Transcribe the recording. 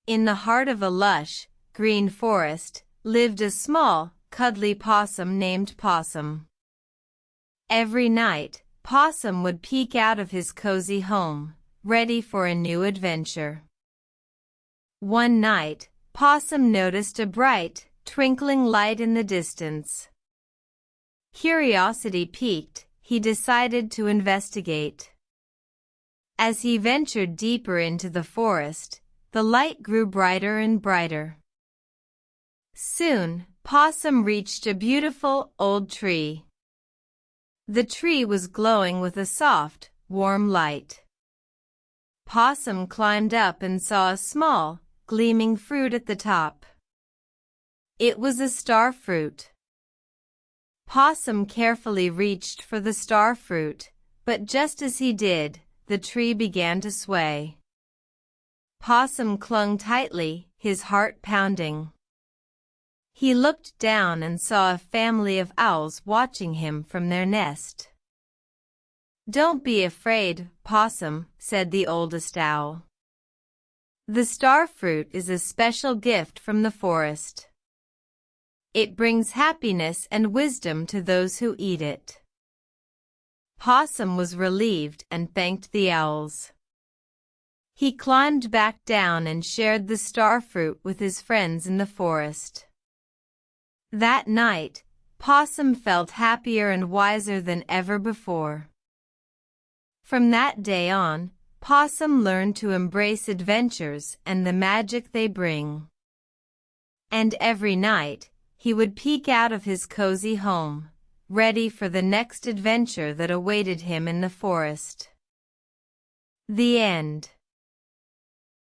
In the heart of a lush, green forest, lived a small, cuddly possum named Possum. Every night, Possum would peek out of his cozy home, ready for a new adventure. One night, Possum noticed a bright, twinkling light in the distance. Curiosity piqued, he decided to investigate. As he ventured deeper into the forest, the light grew brighter and brighter. Soon, Possum reached a beautiful, old tree. The tree was glowing with a soft, warm light. Possum climbed up and saw a small, gleaming fruit at the top. It was a star fruit. Possum carefully reached for the star fruit, but just as he did, the tree began to sway. Possum clung tightly, his heart pounding. He looked down and saw a family of owls watching him from their nest. "Don't be afraid, Possum," said the oldest owl. "The star fruit is a special gift from the forest. It brings happiness and wisdom to those who eat it." Possum was relieved and thanked the owls. He climbed back down and shared the star fruit with his friends in the forest. That night, Possum felt happier and wiser than ever before. From that day on, Possum learned to embrace adventures and the magic they bring. And every night, he would peek out of his cozy home, ready for the next adventure that awaited him in the forest. The end.